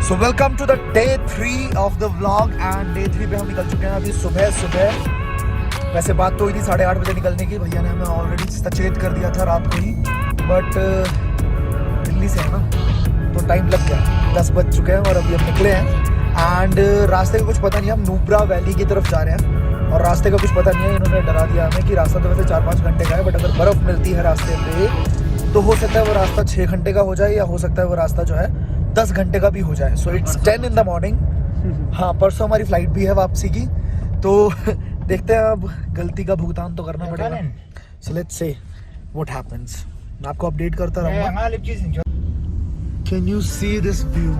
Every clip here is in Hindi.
So welcome to the day 3 of the vlog and day 3 पे हम निकल चुके हैं अभी सुबह। वैसे बात तो हुई थी 8:30 बजे निकलने की, भैया ने हमें ऑलरेडी सचेत कर दिया था रात को ही, बट दिल्ली से है ना तो टाइम लग गया। 10 बज चुके हैं और अभी हम निकले हैं एंड रास्ते का कुछ पता नहीं, हम नुब्रा वैली की तरफ जा रहे हैं और रास्ते का कुछ पता नहीं है। इन्होंने डरा दिया हमें कि रास्ता तो वैसे 4-5 घंटे का है, बट अगर बर्फ़ मिलती है रास्ते पे तो हो सकता है वो रास्ता 6 घंटे का हो जाए या हो सकता है वो रास्ता जो है 10 घंटे का भी हो जाए। So it's 10 in the morning। हाँ, परसों हमारी फ्लाइट भी है वापसी की, तो देखते हैं, अब गलती का भुगतान तो करना पड़ेगा। So let's say what happens, मैं आपको अपडेट करता रहूँगा। Can you see this view?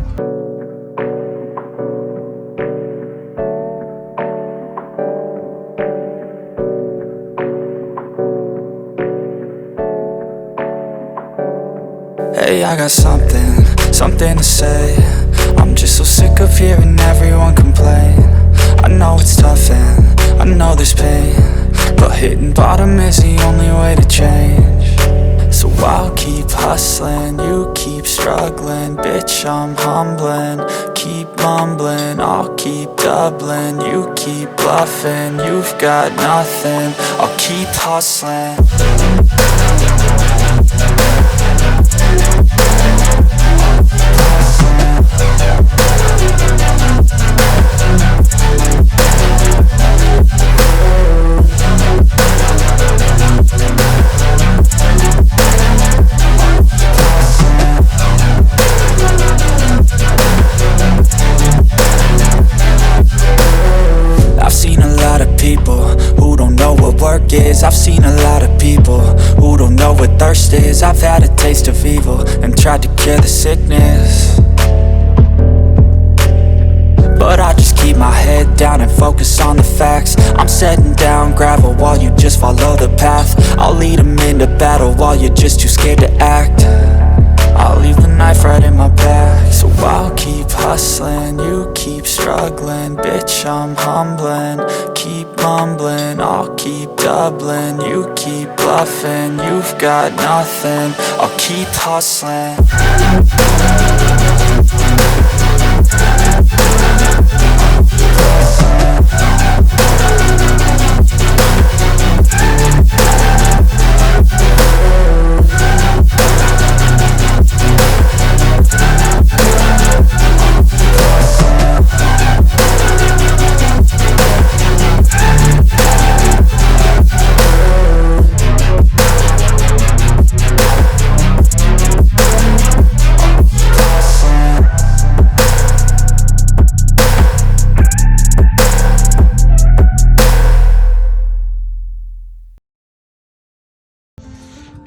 Hey, I got something to say. I'm just so sick of hearing everyone complain. I know it's tough and I know there's pain, but hitting bottom is the only way to change. So I'll keep hustling, you keep struggling. Bitch, I'm humbling, keep mumbling. I'll keep doubling, you keep bluffing. You've got nothing, I'll keep hustling. I've seen a lot of people who don't know what work is. I've seen a lot of people who don't know what thirst is. I've had a taste of evil and tried to cure the sickness, but I just keep my head down and focus on the facts. I'm setting down gravel while you just follow the path. I'll lead them into battle while you're just too scared to act. I'll leave the knife right in my back. So I'll keep hustling, you keep struggling. Bitch, I'm humbling, keep mumbling. I'll keep doubling, you keep bluffing. You've got nothing, I'll keep hustling.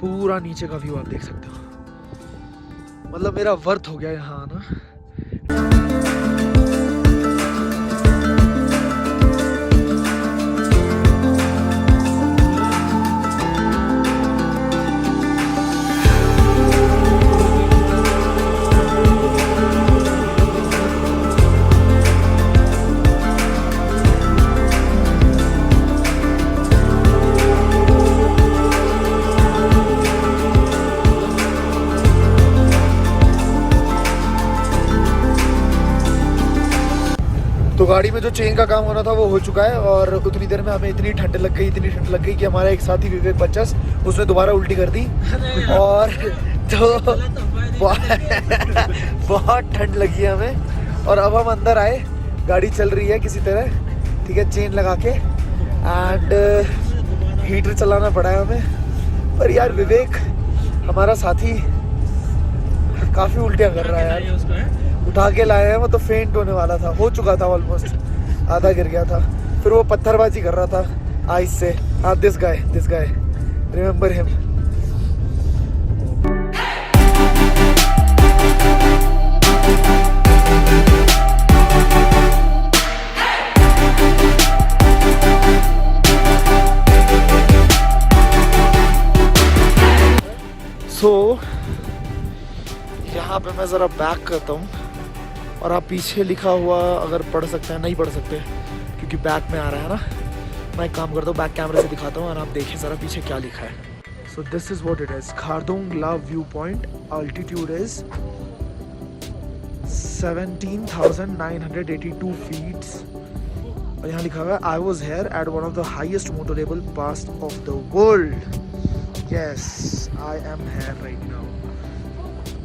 पूरा नीचे का व्यू आप देख सकते हो, मतलब मेरा वर्थ हो गया यहाँ आना। तो गाड़ी में जो चेन का काम होना था वो हो चुका है और उतनी देर में हमें इतनी ठंड लग गई कि हमारा एक साथी विवेक बच्चस उसने दोबारा उल्टी कर दी और तो बहुत ठंड लगी है हमें। और अब हम अंदर आए, गाड़ी चल रही है किसी तरह, ठीक है, चेन लगा के एंड हीटर चलाना पड़ा है हमें। पर यार विवेक हमारा साथी काफ़ी उल्टियाँ कर रहा है यार, उठा के लाए हैं, वो तो फेंट होने वाला था, हो चुका था ऑलमोस्ट, आधा गिर गया था, फिर वो पत्थरबाजी कर रहा था आइस से। हाँ, दिस गाय रिमेंबर हिम। सो यहाँ पे मैं ज़रा बैक करता हूँ और आप पीछे लिखा हुआ अगर पढ़ सकते हैं, नहीं पढ़ सकते क्योंकि बैक में आ रहा है ना, मैं एक काम करता हूँ बैक कैमरे से दिखाता हूँ और आप देखिए ज़रा पीछे क्या लिखा है। So this is what it is, Khardung La view point, altitude is 17,982 feet और यहाँ लिखा हुआ है I was here at one of the highest motorable pass of the world. Yes, I am here right now.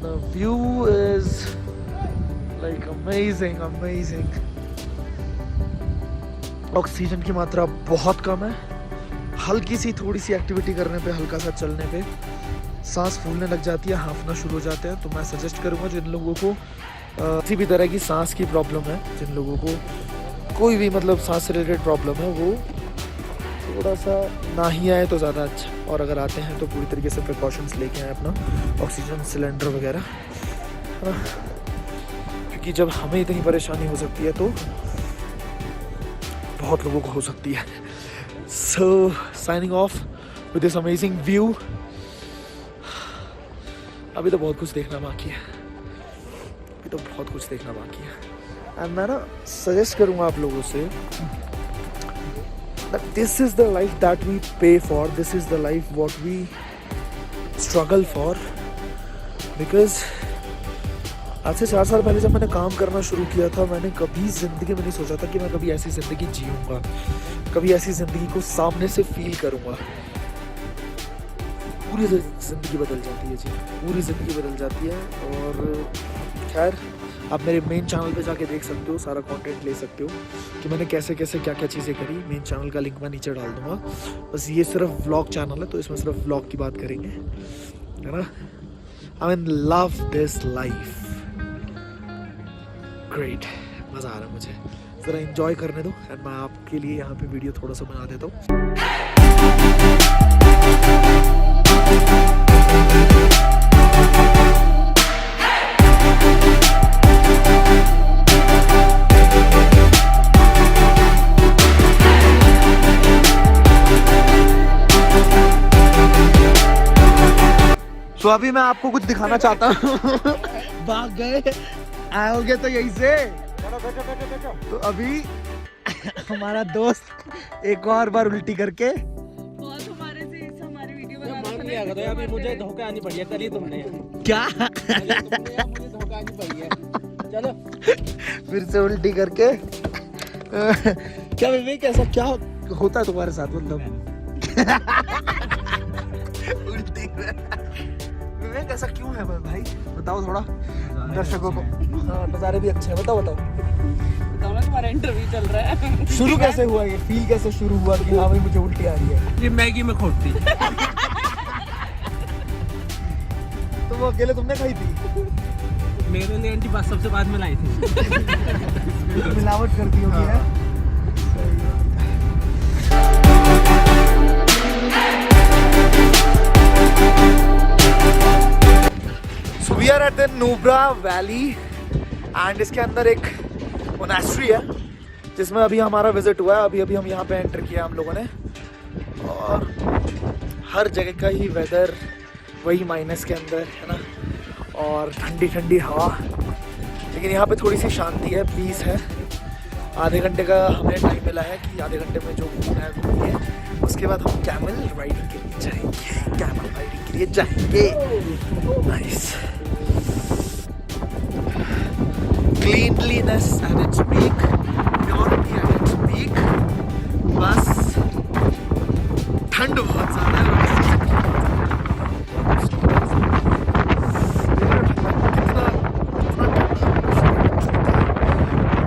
The view is like amazing. Oxygen की मात्रा बहुत कम है. हल्की सी थोड़ी सी एक्टिविटी करने पे, हल्का सा चलने पे सांस फूलने लग जाती है, हांफना शुरू हो जाते हैं. तो मैं सजेस्ट करूँगा जिन लोगों को किसी भी तरह की सांस की प्रॉब्लम है, जिन लोगों को कोई भी मतलब सांस से रिलेटेड प्रॉब्लम है, वो थोड़ा सा ना ही आए तो ज़्यादा अच्छा. और अगर आते हैं तो पूरी तरीके से प्रिकॉशंस लेके आए, अपना ऑक्सीजन सिलेंडर वगैरह, है ना, क्योंकि जब हमें इतनी परेशानी हो सकती है तो बहुत लोगों को हो सकती है. So signing off with this amazing view. अभी तो बहुत कुछ देखना बाकी है, एंड मैं ना सजेस्ट करूँगा आप लोगों से that this is the life that we pay for, this is the life what we struggle for, because आज से 4 साल पहले जब मैंने काम करना शुरू किया था, मैंने कभी ज़िंदगी में नहीं सोचा था कि मैं कभी ऐसी ज़िंदगी जीऊँगा, कभी ऐसी ज़िंदगी को सामने से फील करूँगा. पूरी ज़िंदगी बदल जाती है जी, पूरी ज़िंदगी बदल जाती है. और खैर आप मेरे मेन चैनल पे जाके देख सकते हो, सारा कंटेंट ले सकते हो कि मैंने कैसे क्या चीज़ें करी. मेन चैनल का लिंक मैं नीचे डाल दूँगा. बस ये सिर्फ व्लॉग चैनल है तो इसमें सिर्फ व्लॉग की बात करेंगे, है ना. I mean love this life, great, मज़ा आ रहा है मुझे. ज़रा एंजॉय करने दो एंड मैं आपके लिए यहाँ पे वीडियो थोड़ा सा बना देता हूँ. तो अभी मैं आपको कुछ दिखाना चाहता हूँ. भाग गए, आओगे तो यहीं से. तो अभी हमारा दोस्त एक और बार उल्टी करके हमारी वीडियो बना अभी मुझे धोखा आनी पड़ी है. कल तुमने क्या मुझे धोखा आनी पड़ी है. चलो फिर से उल्टी करके. क्या विवेक, ऐसा क्या होता है तुम्हारे साथ, मतलब उल्टी विवेक ऐसा क्यों है भाई, बताओ थोड़ा दर्शकों को. हाँ, नज़ारे भी अच्छे हैं, बताओ ना, तुम्हारा इंटरव्यू चल रहा है. शुरू कैसे हुआ, ये फील कैसे शुरू हुआ कि हाँ भाई मुझे उल्टी आ रही है. ये मैगी में खोटती. तो वो अकेले तुमने खाई थी? मेरे लिए आंटी बात सबसे बाद में लाई थी. मिलावट करती होगी. है So we are at the Nubra Valley and इसके अंदर एक मोनास्ट्री है जिसमें अभी हमारा विजिट हुआ है. अभी हम यहाँ पे एंटर किया हम लोगों ने, और हर जगह का ही वेदर वही माइनस के अंदर, है ना, और ठंडी हवा. लेकिन यहाँ पे थोड़ी सी शांति है, पीस है. आधे घंटे का हमें टाइम मिला है कि आधे घंटे में जो घूमना है घूमिए. उसके बाद हम कैमल राइडिंग के लिए जाएंगे. Nice. Cleanliness at its peak, purity at its peak. बस ठंड बहुत ज़्यादा है.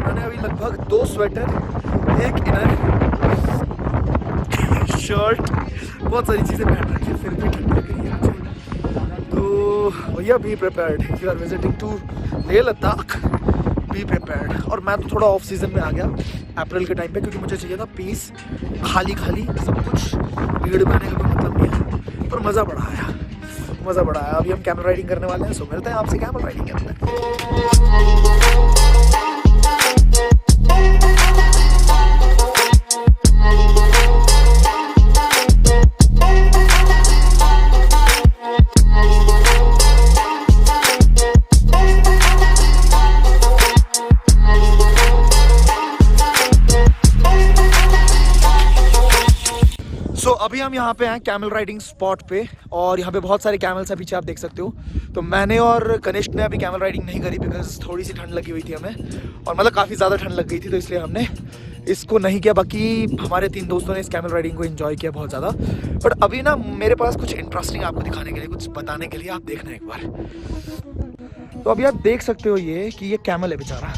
मैंने अभी लगभग 2 स्वेटर, एक इनर शर्ट, बहुत सारी चीज़ें पहन रखी है, फिर भी ठंड लग रही है मुझे. तो भैया be prepared, if you are visiting to Leh Ladakh, be prepared. और मैं तो थोड़ा ऑफ सीजन में आ गया अप्रैल के टाइम पे, क्योंकि मुझे चाहिए था पीस, खाली सब कुछ. भीड़ में आने का कोई मतलब नहीं है, पर मज़ा बड़ा आया. अभी हम कैमल राइडिंग करने वाले हैं. सो मिलते हैं आपसे कैमल राइडिंग करते हैं. अभी अभी हम यहाँ पे हैं कैमल राइडिंग स्पॉट पे, और यहाँ पे बहुत सारे कैमल्स हैं पीछे, आप देख सकते हो। तो मैंने और कनिष्क ने अभी कैमल राइडिंग नहीं करी बिकॉज थोड़ी सी ठंड लगी हुई थी हमें, और मतलब काफ़ी ज़्यादा ठंड लग गई थी, तो इसलिए हमने इसको नहीं किया। बाकी हमारे 3 दोस्तों ने इस कैमल राइडिंग को एंजॉय किया बहुत ज़्यादा। बट अभी ना मेरे पास कुछ इंटरेस्टिंग आपको दिखाने के लिए, कुछ बताने के लिए, आप देखना एक बार। तो अभी आप देख सकते हो ये कि ये कैमल है बेचारा,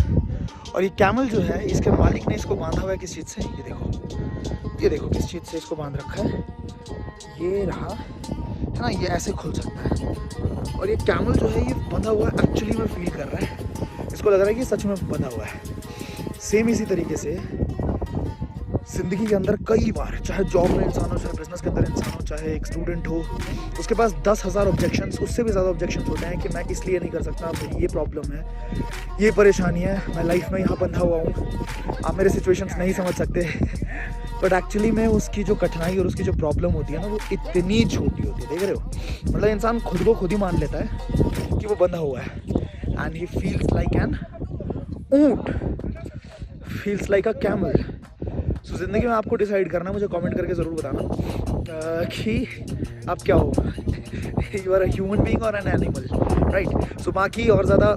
और ये कैमल जो है इसके मालिक ने इसको बांधा हुआ है किस चीज़ से, ये देखो किस चीज़ से इसको बांध रखा है। ये रहा है ना, ये ऐसे खुल सकता है, और ये कैमल जो है ये बंधा हुआ है, एक्चुअली में फील कर रहा है, इसको लग रहा है कि सच में बंधा हुआ है। सेम इसी तरीके से ज़िंदगी के अंदर कई बार, चाहे जॉब में इंसान हो, चाहे बिजनेस के अंदर इंसान हो, चाहे एक स्टूडेंट हो, उसके पास 10,000 ऑब्जेक्शंस, उससे भी ज़्यादा ऑब्जेक्शंस होते हैं कि मैं इसलिए नहीं कर सकता, मेरी ये प्रॉब्लम है, ये परेशानी है, मैं लाइफ में यहाँ बंधा हुआ हूँ, आप मेरे सिचुएशंस नहीं समझ सकते। बट एक्चुअली में उसकी जो कठिनाई और उसकी जो प्रॉब्लम होती है ना, वो इतनी छोटी होती है, देख रहे हो। मतलब इंसान खुद को खुद ही मान लेता है कि वो बंधा हुआ है, and he feels like an ऊंट, फील्स लाइक अ कैमल। सो ज़िंदगी में आपको डिसाइड करना, मुझे कमेंट करके ज़रूर बताना कि आप क्या हो, you are a human being और एन एनिमल, राइट। सो बाकी और ज़्यादा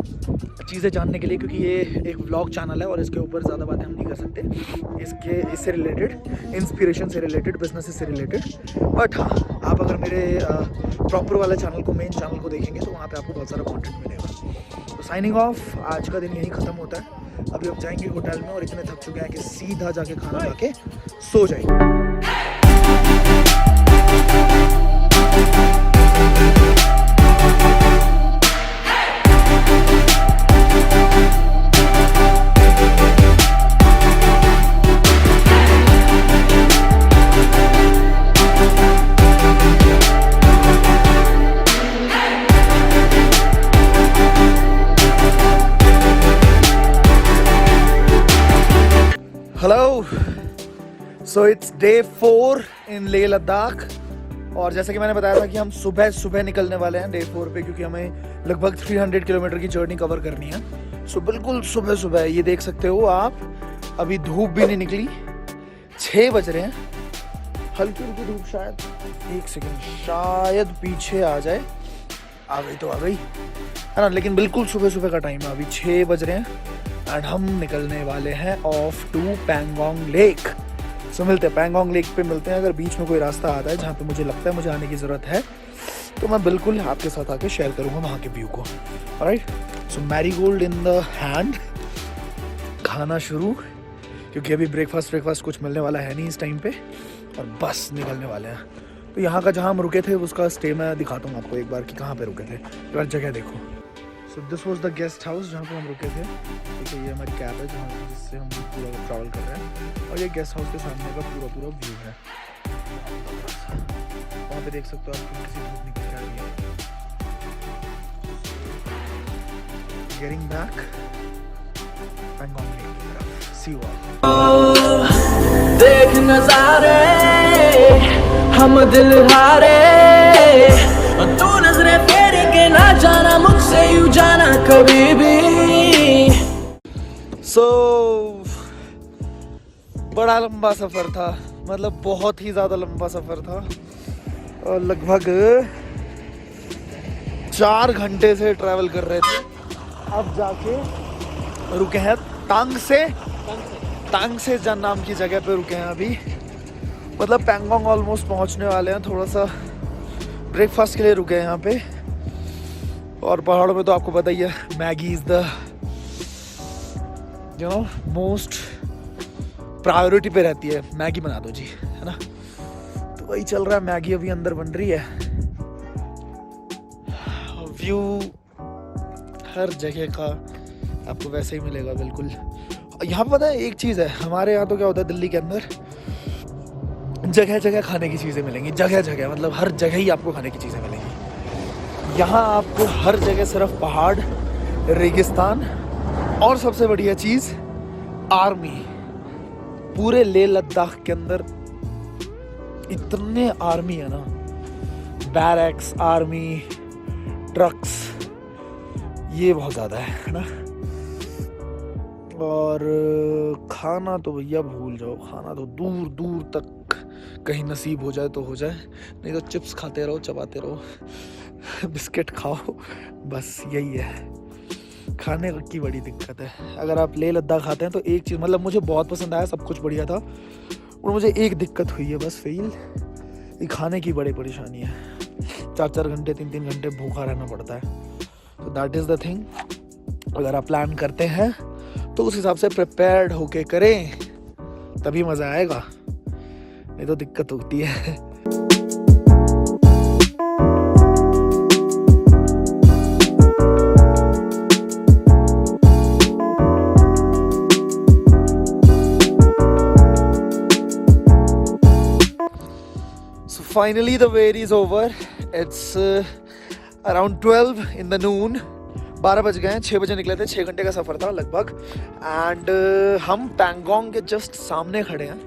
चीज़ें जानने के लिए, क्योंकि ये एक व्लॉग चैनल है और इसके ऊपर ज़्यादा बातें हम नहीं कर सकते, इससे रिलेटेड, इंस्पिरेशन से रिलेटेड, बिजनेस से रिलेटेड। बट हाँ, आप अगर मेरे प्रॉपर वाले चैनल को, मेन चैनल को देखेंगे तो वहाँ पे आपको बहुत सारा कंटेंट मिलेगा। तो साइनिंग ऑफ, आज का दिन यही ख़त्म होता है। अभी हम जाएंगे होटल में, और इतने थक चुके हैं कि सीधा जाके खाना खा के सो जाएंगे। हेलो, सो इट्स डे 4 इन लेह लद्दाख, और जैसे कि मैंने बताया था कि हम सुबह सुबह निकलने वाले हैं डे 4 पे, क्योंकि हमें लगभग 300 किलोमीटर की जर्नी कवर करनी है। सो बिल्कुल सुबह सुबह, ये देख सकते हो आप, अभी धूप भी नहीं निकली, 6 बज रहे हैं, हल्की हल्की धूप, शायद 1 सेकेंड, शायद पीछे आ जाए, आ गई तो आ गई है ना, लेकिन बिल्कुल सुबह सुबह का टाइम है, अभी 6 बज रहे हैं, एंड हम निकलने वाले हैं ऑफ टू पैंगोंग लेक। सो मिलते हैं पैंगोंग लेक पे, मिलते हैं। अगर बीच में कोई रास्ता आता है जहाँ पे मुझे लगता है मुझे आने की ज़रूरत है, तो मैं बिल्कुल आपके साथ आके शेयर करूँगा वहाँ के व्यू को। Alright, so marigold in the hand, खाना शुरू, क्योंकि अभी ब्रेकफास्ट कुछ मिलने वाला है नहीं इस टाइम पे, और बस निकलने वाले हैं। तो यहाँ का जहाँ हम रुके थे उसका स्टे मैं दिखाता हूँ आपको एक बार कि कहाँ पे रुके थे, एक बार जगह देखो। So this was the guest house जहाँ पे हम रुके थे। ठीक है, ये हमारी कैब है जहाँ जिससे हम पूरा ट्रैवल कर रहे हैं, और ये गेस्ट हाउस के सामने का पूरा व्यू है। वहाँ पे देख सकते हो आप किसी धूप निकल के आ रही है। गेटिंग बैक पैंगोंग लेक की तरफ, सी यू ऑल। देख नजारे हम दिल हारे, तू नजरें फेर के ना जाना मुझसे यूं जाना कभी भी। सो बड़ा लंबा सफ़र था, मतलब बहुत ही ज़्यादा लंबा सफ़र था, और लगभग 4 घंटे से ट्रैवल कर रहे थे। अब जाके रुके हैं तांग से जन नाम की जगह पे रुके हैं अभी, मतलब पैंगोंग ऑलमोस्ट पहुंचने वाले हैं। थोड़ा सा ब्रेकफास्ट के लिए रुके हैं यहाँ पे, और पहाड़ों में तो आपको पता ही है, Maggi is the most priority पे रहती है, मैगी बना दो जी, है ना। तो वही चल रहा है, मैगी अभी अंदर बन रही है। व्यू हर जगह का आपको वैसे ही मिलेगा बिल्कुल। यहाँ पे पता है एक चीज़ है, हमारे यहाँ तो क्या होता है दिल्ली के अंदर जगह जगह खाने की चीज़ें मिलेंगी, जगह जगह मतलब हर जगह ही आपको खाने की चीज़ें मिलेंगी। यहाँ आपको हर जगह सिर्फ पहाड़, रेगिस्तान, और सबसे बढ़िया चीज़ आर्मी। पूरे लेह लद्दाख के अंदर इतने आर्मी है ना, बैरक्स, आर्मी, ट्रक्स, ये बहुत ज़्यादा है ना। और खाना तो भैया भूल जाओ, खाना तो दूर दूर तक कहीं नसीब हो जाए तो हो जाए, नहीं तो चिप्स खाते रहो, चबाते रहो, बिस्किट खाओ, बस यही है। खाने की बड़ी दिक्कत है। अगर आप लेह लद्दाख खाते हैं तो एक चीज़, मतलब मुझे बहुत पसंद आया, सब कुछ बढ़िया था, और मुझे एक दिक्कत हुई है बस फेल, ये खाने की बड़ी परेशानी है। 4-4 घंटे 3-3 घंटे भूखा रहना पड़ता है। तो दैट इज़ द थिंग। अगर आप प्लान करते हैं तो उस हिसाब से प्रिपेयर्ड होके करें, तभी मज़ा आएगा, नहीं तो दिक्कत होती है। Finally the wait is over. It's around 12 in the noon. 12 बज गए हैं, 6 बजे निकले थे, 6 घंटे का सफ़र था लगभग। एंड हम पैंगोंग के जस्ट सामने खड़े हैं,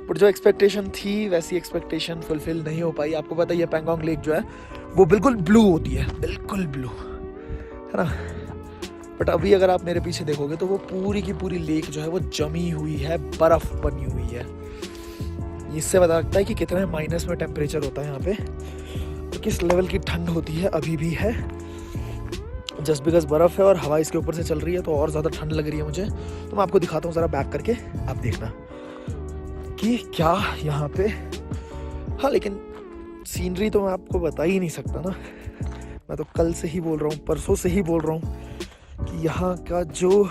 बट जो एक्सपेक्टेशन थी वैसी एक्सपेक्टेशन फुलफिल नहीं हो पाई। आपको पता है ये पैंगोंग लेक जो है वो बिल्कुल ब्लू होती है, बिल्कुल ब्लू, है ना। बट अभी अगर आप मेरे पीछे देखोगे तो वो पूरी की पूरी लेक जो है वो जमी हुई है, बर्फ़ बनी हुई है। इससे पता लगता है कि कितने माइनस में टेम्परेचर होता है यहाँ पे, तो किस लेवल की ठंड होती है, अभी भी है। जस्ट बिकॉज बर्फ़ है और हवा इसके ऊपर से चल रही है तो और ज़्यादा ठंड लग रही है मुझे। तो मैं आपको दिखाता हूँ ज़रा बैक करके, आप देखना कि क्या यहाँ पे। हाँ, लेकिन सीनरी तो मैं आपको बता ही नहीं सकता ना। मैं तो कल से ही बोल रहा हूँ, परसों से ही बोल रहा हूँ कि यहाँ का जो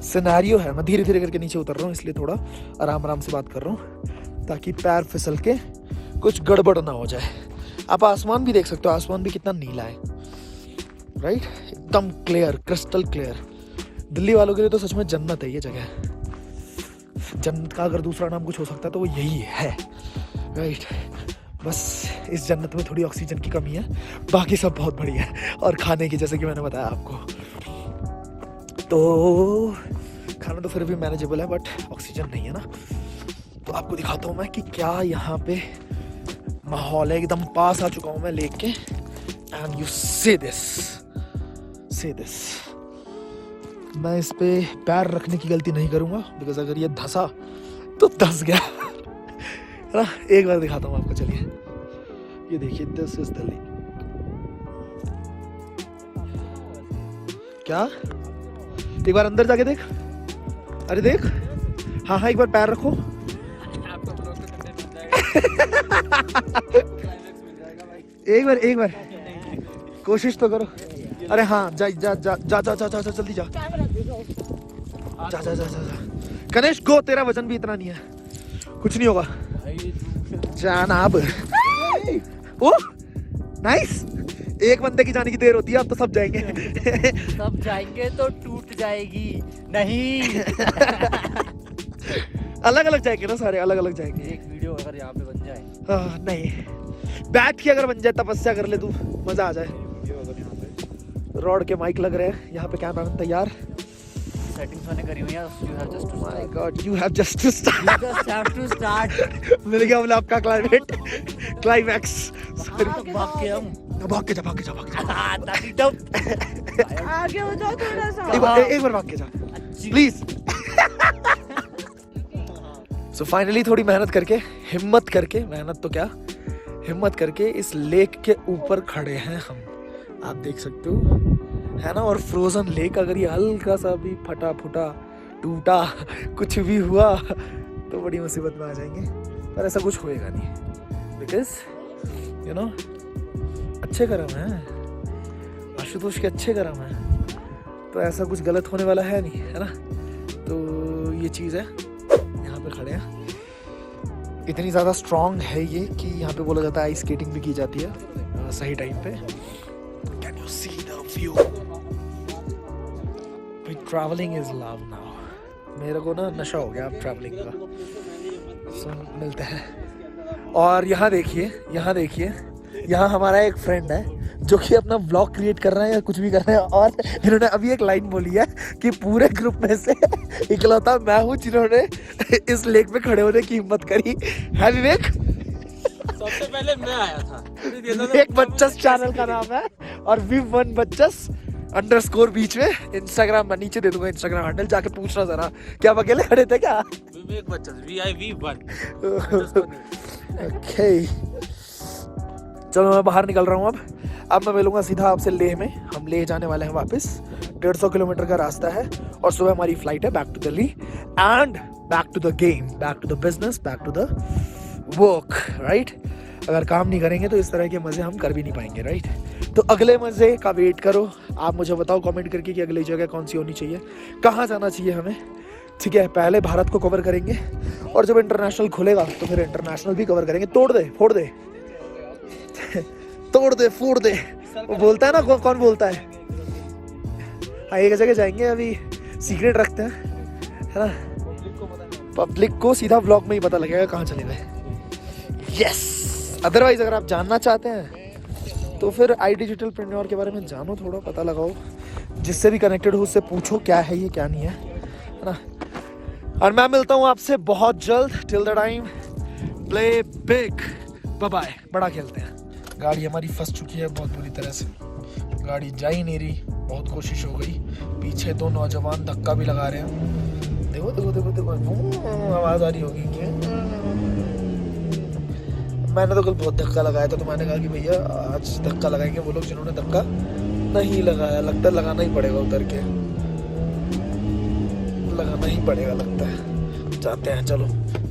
सिनेरियो है, मैं धीरे धीरे करके नीचे उतर रहा हूँ, इसलिए थोड़ा आराम आराम से बात कर रहा हूँ ताकि पैर फिसल के कुछ गड़बड़ ना हो जाए। आप आसमान भी देख सकते हो, आसमान भी कितना नीला है, राइट, एकदम क्लियर, क्रिस्टल क्लियर। दिल्ली वालों के लिए तो सच में जन्नत है ये जगह। जन्नत का अगर दूसरा नाम कुछ हो सकता है तो वो यही है, राइट। बस इस जन्नत में थोड़ी ऑक्सीजन की कमी है, बाकी सब बहुत बढ़िया है। और खाने की, जैसे कि मैंने बताया आपको, तो खाना तो फिर भी मैनेजेबल है, बट ऑक्सीजन नहीं है ना। तो आपको दिखाता हूँ मैं कि क्या यहाँ पे माहौल है। एकदम पास आ चुका हूँ मैं लेक के, एंड यू से दिस, मैं इस पे पैर रखने की गलती नहीं करूँगा, बिकॉज अगर ये धंसा तो धंस गया, है ना। एक बार दिखाता हूँ आपको, चलिए। ये देखिए, दिस इज द लेक। क्या, एक बार अंदर जाके देख, अरे देख, हाँ हाँ, एक बार पैर रखो। एक बार कोशिश तो करो। अरे हाँ, जा जा जा जा जा जा जा जा जल्दी जा जा जा जा जा। गणेश गो, तेरा वजन भी इतना नहीं है, कुछ नहीं होगा जनाब। ओ नाइस, एक बंदे की जाने की देर होती है, अब तो सब जाएंगे। सब जाएंगे तो टूट जाएगी नहीं। अलग अलग जाएंगे ना, सारे अलग अलग जाएंगे। एक वीडियो अगर यहाँ पे बन जाए, नहीं, बैठ के अगर बन जाए, तपस्या कर ले तू, मजा आ जाए। रॉड के माइक लग रहे हैं यहाँ पे, कैमरामैन तैयार, सेटिंग्स मैंने करी हुई है। You have just to my start. God, you have just to start. You just have to start. मिल गया बोला आपका क्लाइमैक्स। भाग के हम भाग के जा। ताकि तब आगे हो जाओ थोड़ा सा। एक बार भाग के जा प्लीज। सो फाइनली थोड़ी मेहनत करके, हिम्मत करके, मेहनत तो क्या, हिम्मत करके इस लेक के ऊपर खड़े हैं हम। आप देख सकते हो, है ना। और फ्रोजन लेक, अगर ये हल्का सा भी फटा फुटा टूटा कुछ भी हुआ तो बड़ी मुसीबत में आ जाएंगे, पर ऐसा कुछ होएगा नहीं, बिकॉज यू नो अच्छे कर्म है, आशुतोष के अच्छे कर्म है, तो ऐसा कुछ गलत होने वाला है नहीं, है ना। तो ये चीज़ है, यहाँ पे खड़े हैं। इतनी ज़्यादा स्ट्रॉन्ग है ये कि यहाँ पे बोला जाता है आइस स्केटिंग भी की जाती है सही टाइम पे। Can you see the view? भाई ट्रैवलिंग इज लव नाउ। मेरे को ना नशा हो गया अब ट्रैवलिंग का। सुन, मिलते हैं। और यहाँ देखिए, यहाँ हमारा एक फ्रेंड है जो कि अपना व्लॉग क्रिएट कर रहे हैं या कुछ भी कर रहे हैं, और इन्होंने अभी एक लाइन बोली है कि पूरे ग्रुप में से इकलौता मैं हूँ जिन्होंने इस लेक पे खड़े होने की हिम्मत करी है। विवेक, सबसे पहले मैं आया था। विवेक बच्चस चैनल का नाम है, और विव वन बच्चस अंडरस्कोर बीच में इंस्टाग्राम में नीचे दे दूंगा इंस्टाग्राम हैंडल, जाके पूछना जरा क्या आप अकेले खड़े थे क्या? विवेक बच्चन VIV1 ओके चलो मैं बाहर निकल रहा हूँ अब मैं मिलूंगा सीधा आपसे लेह में। हम लेह जाने वाले हैं वापस, 150 किलोमीटर का रास्ता है और सुबह हमारी फ्लाइट है back to Delhi and back to the game, back to the business, back to the work, right. अगर काम नहीं करेंगे तो इस तरह के मज़े हम कर भी नहीं पाएंगे, राइट। तो अगले मज़े का वेट करो, आप मुझे बताओ कमेंट करके कि अगली जगह कौन सी होनी चाहिए, कहाँ जाना चाहिए हमें, ठीक है। पहले भारत को कवर करेंगे और जब इंटरनेशनल खुलेगा तो फिर इंटरनेशनल भी कवर करेंगे। तोड़ दे फोड़ दे तोड़ दे फोड़ दे, वो बोलता है ना, कौन बोलता है। हाँ एक जगह जाएंगे, अभी सीक्रेट रखते हैं, है ना, पब्लिक को सीधा व्लॉग में ही पता लगेगा कहाँ चले गए। यस, अदरवाइज अगर आप जानना चाहते हैं तो फिर iDigital Preneur के बारे में जानो, थोड़ा पता लगाओ, जिससे भी कनेक्टेड हो उससे पूछो क्या है ये क्या नहीं है ना। और मैं मिलता हूँ आपसे बहुत जल्द। Till the time play big, bye bye, बड़ा खेलते हैं। गाड़ी हमारी फंस चुकी है बहुत बुरी तरह से, गाड़ी जा ही नहीं रही, बहुत कोशिश हो गई, पीछे दो नौजवान धक्का भी लगा रहे हैं। देखो देखो देखो देखो आवाज आ रही होगी क्या? मैंने तो कल बहुत धक्का लगाया था, तो मैंने कहा कि भैया आज धक्का लगाएंगे वो लोग जिन्होंने धक्का नहीं लगाया। लगता है लगाना ही पड़ेगा, उतर के लगाना ही पड़ेगा लगता है। जाते हैं, चलो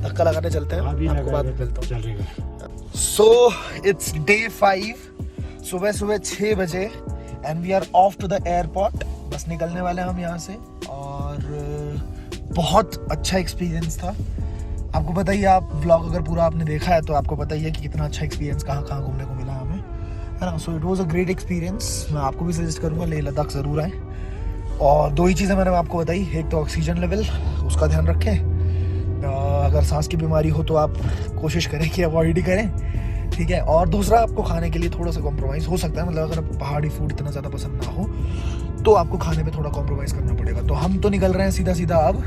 धक्का लगाने चलते हैं, आपको बाद में मिलता हूँ। सो इट्स डे 5, सुबह सुबह 6 बजे and we are off to the airport. बस निकलने वाले हैं हम यहाँ से और बहुत अच्छा एक्सपीरियंस था। आपको पता ही, आप व्लॉग अगर पूरा आपने देखा है तो आपको पता ही है कि कितना अच्छा एक्सपीरियंस कहाँ कहाँ घूमने को मिला हमें, है ना। So it was a great experience. मैं आपको भी सजेस्ट करूँगा लेह लद्दाख ज़रूर आए। और 2 ही चीज़ें मैंने आपको बताई, एक तो ऑक्सीजन लेवल, उसका ध्यान रखें। अगर सांस की बीमारी हो तो आप कोशिश करें कि अवॉइड ही करें, ठीक है। और दूसरा, आपको खाने के लिए थोड़ा सा कॉम्प्रोमाइज़ हो सकता है, मतलब अगर पहाड़ी फूड इतना ज़्यादा पसंद ना हो तो आपको खाने पे थोड़ा कॉम्प्रोमाइज़ करना पड़ेगा। तो हम तो निकल रहे हैं सीधा सीधा, अब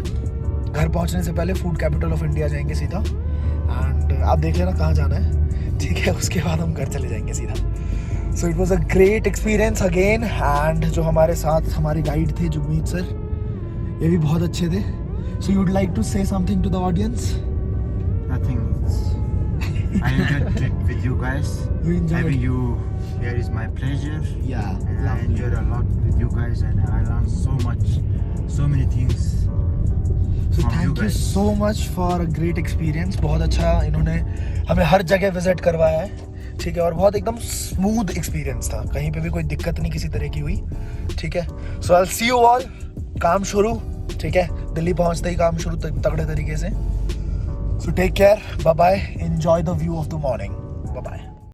घर पहुंचने से पहले फूड कैपिटल ऑफ इंडिया जाएंगे सीधा, एंड आप देख लेना कहाँ जाना है, ठीक है। उसके बाद हम घर चले जाएंगे सीधा। So it was a great experience again. And जो हमारे साथ हमारे गाइड थे जुगमीत सर, ये भी बहुत अच्छे थे। So you would like to say something to the audience? Nothing. I enjoyed the trip with you guys. You enjoyed? Having you here is my pleasure. Yeah, And I lovely. enjoyed a lot with you guys, and I learned so much, so many things. So from thank you guys. so much for a great experience। बहुत अच्छा इन्होंने हमें हर जगह विजिट करवाया है, ठीक है। और बहुत एकदम स्मूथ एक्सपीरियंस था, कहीं पे भी कोई दिक्कत नहीं किसी तरह की हुई, ठीक है। So I will see you all. काम शुरू, ठीक है, दिल्ली पहुंचते ही काम शुरू तगड़े तरीके से। So take care, bye bye, enjoy the view of the morning, bye bye.